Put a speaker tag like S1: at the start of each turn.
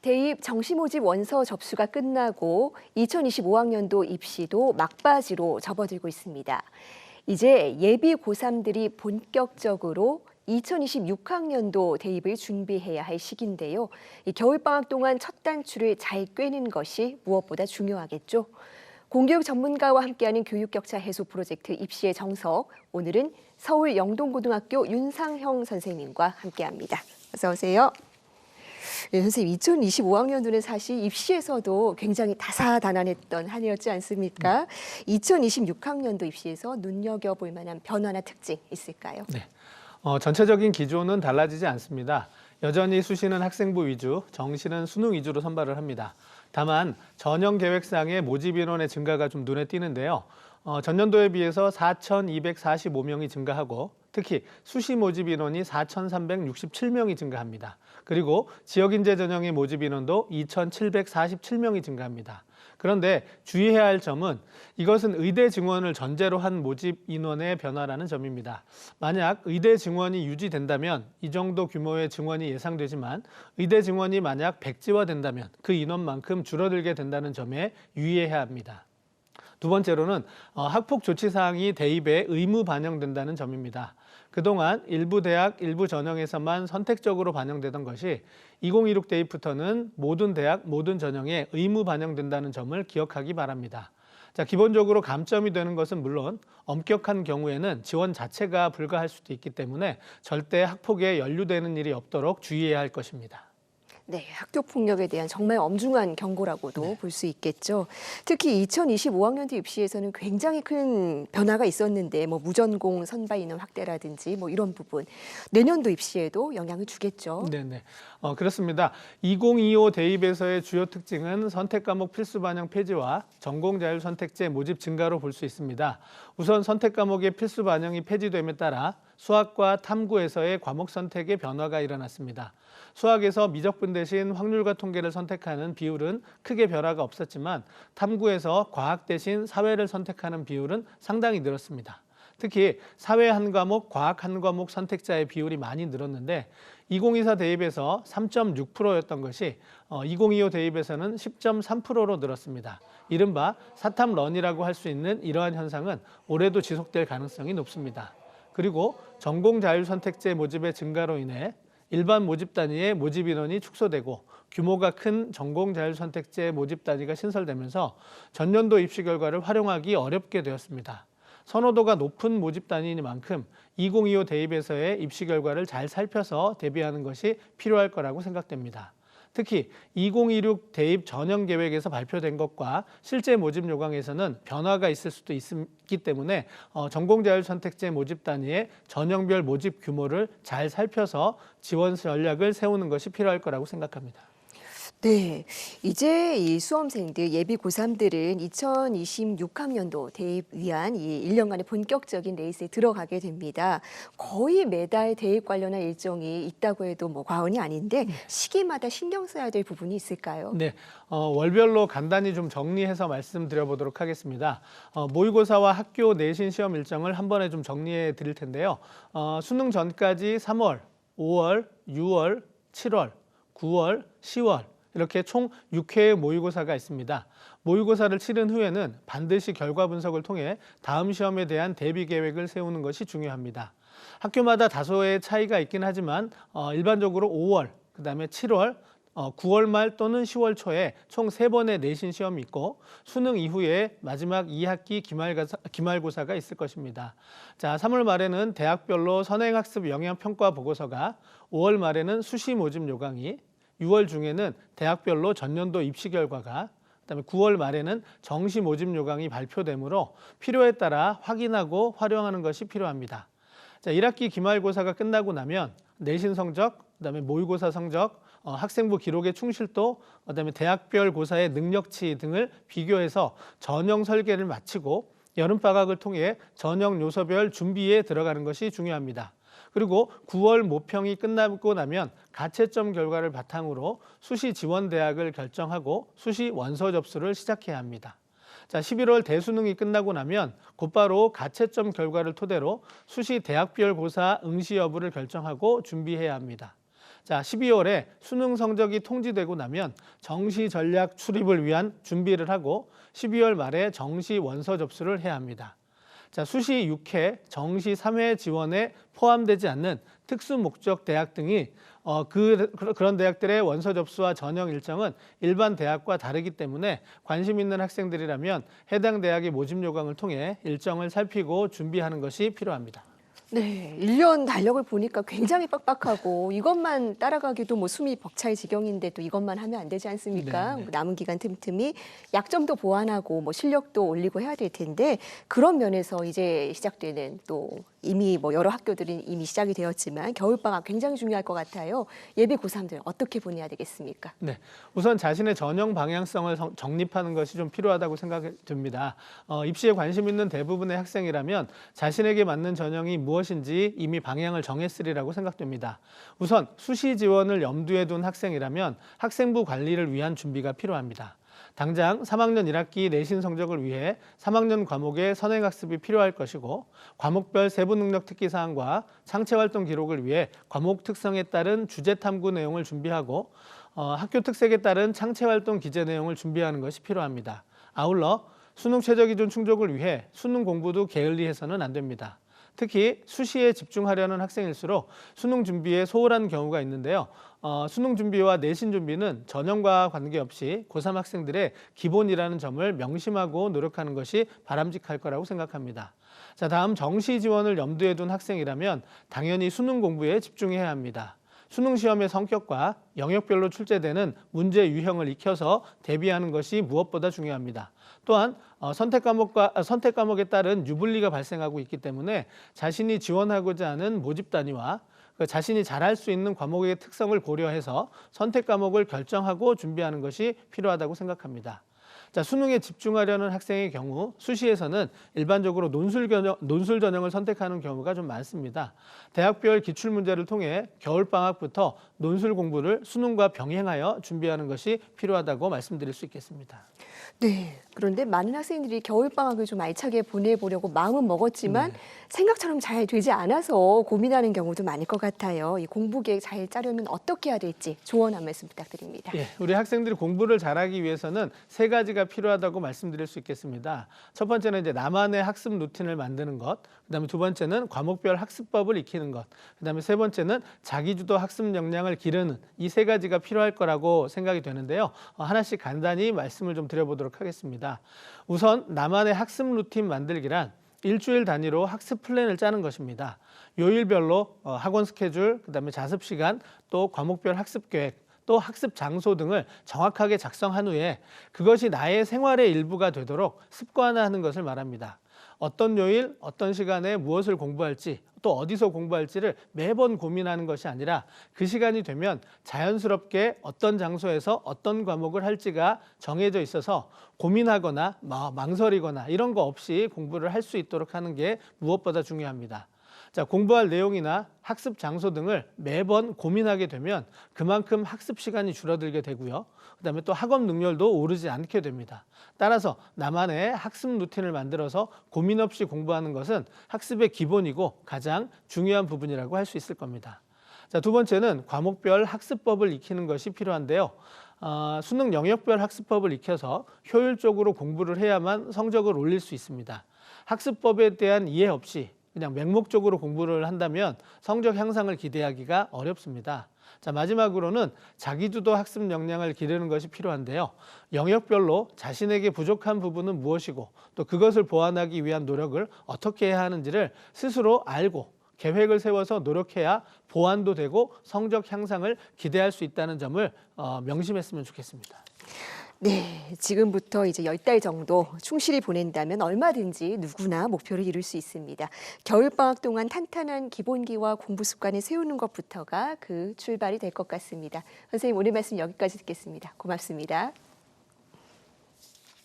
S1: 대입 정시 모집 원서 접수가 끝나고 2025학년도 입시도 막바지로 접어들고 있습니다. 이제 예비 고3들이 본격적으로 2026학년도 대입을 준비해야 할 시기인데요. 이 겨울방학 동안 첫 단추를 잘 꿰는 것이 무엇보다 중요하겠죠. 공교육 전문가와 함께하는 교육격차 해소 프로젝트 입시의 정석, 오늘은 서울 영동고등학교 윤상형 선생님과 함께합니다. 어서 오세요. 네, 선생님, 2025학년도는 사실 입시에서도 굉장히 다사다난했던 한 해였지 않습니까? 2026학년도 입시에서 눈여겨볼 만한 변화나 특징 있을까요?
S2: 네, 전체적인 기조는 달라지지 않습니다. 여전히 수시는 학생부 위주, 정시는 수능 위주로 선발을 합니다. 다만 전형 계획상의 모집 인원의 증가가 좀 눈에 띄는데요. 전년도에 비해서 4,245명이 증가하고 특히 수시 모집 인원이 4,367명이 증가합니다. 그리고 지역인재 전형의 모집 인원도 2,747명이 증가합니다. 그런데 주의해야 할 점은 이것은 의대 증원을 전제로 한 모집 인원의 변화라는 점입니다. 만약 의대 증원이 유지된다면 이 정도 규모의 증원이 예상되지만 의대 증원이 만약 백지화된다면 그 인원만큼 줄어들게 된다는 점에 유의해야 합니다. 두 번째로는 학폭 조치 사항이 대입에 의무 반영된다는 점입니다. 그동안 일부 대학, 일부 전형에서만 선택적으로 반영되던 것이 2026 대입부터는 모든 대학, 모든 전형에 의무 반영된다는 점을 기억하기 바랍니다. 자, 기본적으로 감점이 되는 것은 물론 엄격한 경우에는 지원 자체가 불가할 수도 있기 때문에 절대 학폭에 연루되는 일이 없도록 주의해야 할 것입니다.
S1: 네, 학교 폭력에 대한 정말 엄중한 경고라고도 볼 수 있겠죠. 특히 2025학년도 입시에서는 굉장히 큰 변화가 있었는데 무전공 선발 인원 확대라든지 이런 부분 내년도 입시에도 영향을 주겠죠.
S2: 네네. 그렇습니다. 2025 대입에서의 주요 특징은 선택 과목 필수 반영 폐지와 전공 자율 선택제 모집 증가로 볼 수 있습니다. 우선 선택 과목의 필수 반영이 폐지됨에 따라 수학과 탐구에서의 과목 선택의 변화가 일어났습니다. 수학에서 미적분 대신 확률과 통계를 선택하는 비율은 크게 변화가 없었지만 탐구에서 과학 대신 사회를 선택하는 비율은 상당히 늘었습니다. 특히 사회 한 과목, 과학 한 과목 선택자의 비율이 많이 늘었는데 2024 대입에서 3.6%였던 것이 2025 대입에서는 10.3%로 늘었습니다. 이른바 사탐런이라고 할 수 있는 이러한 현상은 올해도 지속될 가능성이 높습니다. 그리고 전공 자율 선택제 모집의 증가로 인해 일반 모집 단위의 모집 인원이 축소되고 규모가 큰 전공 자율 선택제 모집 단위가 신설되면서 전년도 입시 결과를 활용하기 어렵게 되었습니다. 선호도가 높은 모집 단위이만큼 2025 대입에서의 입시 결과를 잘 살펴서 대비하는 것이 필요할 거라고 생각됩니다. 특히 2026 대입 전형 계획에서 발표된 것과 실제 모집 요강에서는 변화가 있을 수도 있기 때문에 전공 자율 선택제 모집 단위의 전형별 모집 규모를 잘 살펴서 지원 전략을 세우는 것이 필요할 거라고 생각합니다.
S1: 네, 이제 이 수험생들, 예비 고3들은 2026학년도 대입 위한 이 1년간의 본격적인 레이스에 들어가게 됩니다. 거의 매달 대입 관련한 일정이 있다고 해도 과언이 아닌데 시기마다 신경 써야 될 부분이 있을까요?
S2: 네, 월별로 간단히 좀 정리해서 말씀드려보도록 하겠습니다. 모의고사와 학교 내신 시험 일정을 한 번에 좀 정리해 드릴 텐데요. 수능 전까지 3월, 5월, 6월, 7월, 9월, 10월 이렇게 총 6회의 모의고사가 있습니다. 모의고사를 치른 후에는 반드시 결과 분석을 통해 다음 시험에 대한 대비 계획을 세우는 것이 중요합니다. 학교마다 다소의 차이가 있긴 하지만 일반적으로 5월, 그다음에 7월, 9월 말 또는 10월 초에 총 3번의 내신 시험이 있고 수능 이후에 마지막 2학기 기말고사가 있을 것입니다. 자, 3월 말에는 대학별로 선행학습 영향평가 보고서가, 5월 말에는 수시 모집 요강이, 6월 중에는 대학별로 전년도 입시 결과가, 그다음에 9월 말에는 정시 모집 요강이 발표되므로 필요에 따라 확인하고 활용하는 것이 필요합니다. 자, 1학기 기말고사가 끝나고 나면 내신 성적, 그다음에 모의고사 성적, 학생부 기록의 충실도, 그다음에 대학별 고사의 능력치 등을 비교해서 전형 설계를 마치고 여름방학을 통해 전형 요소별 준비에 들어가는 것이 중요합니다. 그리고 9월 모평이 끝나고 나면 가채점 결과를 바탕으로 수시 지원 대학을 결정하고 수시 원서 접수를 시작해야 합니다. 자, 11월 대수능이 끝나고 나면 곧바로 가채점 결과를 토대로 수시 대학별 고사 응시 여부를 결정하고 준비해야 합니다. 자, 12월에 수능 성적이 통지되고 나면 정시 전략 출입을 위한 준비를 하고 12월 말에 정시 원서 접수를 해야 합니다. 자, 수시 6회, 정시 3회 지원에 포함되지 않는 특수 목적 대학 등이 그런 대학들의 원서 접수와 전형 일정은 일반 대학과 다르기 때문에 관심 있는 학생들이라면 해당 대학의 모집 요강을 통해 일정을 살피고 준비하는 것이 필요합니다.
S1: 네, 1년 달력을 보니까 굉장히 빡빡하고 이것만 따라가기도 뭐 숨이 벅찰 지경인데 또 이것만 하면 안 되지 않습니까?
S2: 네.
S1: 남은 기간 틈틈이 약점도 보완하고 뭐 실력도 올리고 해야 될 텐데 그런 면에서 이제 시작되는 또 이미 뭐 여러 학교들이 이미 시작이 되었지만 겨울방학 굉장히 중요할 것 같아요. 예비 고3들 어떻게 보내야 되겠습니까?
S2: 네, 우선 자신의 전형 방향성을 정립하는 것이 좀 필요하다고 생각이 듭니다. 입시에 관심 있는 대부분의 학생이라면 자신에게 맞는 전형이 무엇인지 이미 방향을 정했으리라고 생각됩니다. 우선 수시 지원을 염두에 둔 학생이라면 학생부 관리를 위한 준비가 필요합니다. 당장 3학년 1학기 내신 성적을 위해 3학년 과목의 선행학습이 필요할 것이고 과목별 세부능력 특기사항과 창체활동 기록을 위해 과목 특성에 따른 주제 탐구 내용을 준비하고 학교 특색에 따른 창체활동 기재 내용을 준비하는 것이 필요합니다. 아울러 수능 최저기준 충족을 위해 수능 공부도 게을리해서는 안 됩니다. 특히 수시에 집중하려는 학생일수록 수능 준비에 소홀한 경우가 있는데요. 수능 준비와 내신 준비는 전형과 관계없이 고3 학생들의 기본이라는 점을 명심하고 노력하는 것이 바람직할 거라고 생각합니다. 자, 다음 정시 지원을 염두에 둔 학생이라면 당연히 수능 공부에 집중해야 합니다. 수능 시험의 성격과 영역별로 출제되는 문제 유형을 익혀서 대비하는 것이 무엇보다 중요합니다. 또한 선택 과목에 따른 유불리가 발생하고 있기 때문에 자신이 지원하고자 하는 모집 단위와 자신이 잘할 수 있는 과목의 특성을 고려해서 선택 과목을 결정하고 준비하는 것이 필요하다고 생각합니다. 자, 수능에 집중하려는 학생의 경우 수시에서는 일반적으로 논술 전형을 선택하는 경우가 좀 많습니다. 대학별 기출문제를 통해 겨울방학부터 논술 공부를 수능과 병행하여 준비하는 것이 필요하다고 말씀드릴 수 있겠습니다.
S1: 네. 그런데 많은 학생들이 겨울방학을 좀 알차게 보내보려고 마음은 먹었지만 생각처럼 잘 되지 않아서 고민하는 경우도 많을 것 같아요. 이 공부 계획 잘 짜려면 어떻게 해야 될지 조언 한 말씀 부탁드립니다.
S2: 예, 우리 학생들이 공부를 잘하기 위해서는 세 가지가 필요하다고 말씀드릴 수 있겠습니다. 첫 번째는 이제 나만의 학습 루틴을 만드는 것, 그다음에 두 번째는 과목별 학습법을 익히는 것, 그다음에 세 번째는 자기주도 학습 역량을 기르는 이 세 가지가 필요할 거라고 생각이 되는데요. 하나씩 간단히 말씀을 좀 드려보도록 하겠습니다. 우선 나만의 학습 루틴 만들기란 일주일 단위로 학습 플랜을 짜는 것입니다. 요일별로 학원 스케줄, 그다음에 자습 시간, 또 과목별 학습 계획, 또 학습 장소 등을 정확하게 작성한 후에 그것이 나의 생활의 일부가 되도록 습관화하는 것을 말합니다. 어떤 요일, 어떤 시간에 무엇을 공부할지, 또 어디서 공부할지를 매번 고민하는 것이 아니라 그 시간이 되면 자연스럽게 어떤 장소에서 어떤 과목을 할지가 정해져 있어서 고민하거나 망설이거나 이런 거 없이 공부를 할 수 있도록 하는 게 무엇보다 중요합니다. 자, 공부할 내용이나 학습 장소 등을 매번 고민하게 되면 그만큼 학습 시간이 줄어들게 되고요. 그다음에 또 학업 능률도 오르지 않게 됩니다. 따라서 나만의 학습 루틴을 만들어서 고민 없이 공부하는 것은 학습의 기본이고 가장 중요한 부분이라고 할 수 있을 겁니다. 자, 두 번째는 과목별 학습법을 익히는 것이 필요한데요. 수능 영역별 학습법을 익혀서 효율적으로 공부를 해야만 성적을 올릴 수 있습니다. 학습법에 대한 이해 없이 그냥 맹목적으로 공부를 한다면 성적 향상을 기대하기가 어렵습니다. 자, 마지막으로는 자기주도 학습 역량을 기르는 것이 필요한데요. 영역별로 자신에게 부족한 부분은 무엇이고 또 그것을 보완하기 위한 노력을 어떻게 해야 하는지를 스스로 알고 계획을 세워서 노력해야 보완도 되고 성적 향상을 기대할 수 있다는 점을 명심했으면 좋겠습니다.
S1: 네, 지금부터 이제 10달 정도 충실히 보낸다면 얼마든지 누구나 목표를 이룰 수 있습니다. 겨울방학 동안 탄탄한 기본기와 공부 습관을 세우는 것부터가 그 출발이 될 것 같습니다. 선생님, 오늘 말씀 여기까지 듣겠습니다. 고맙습니다.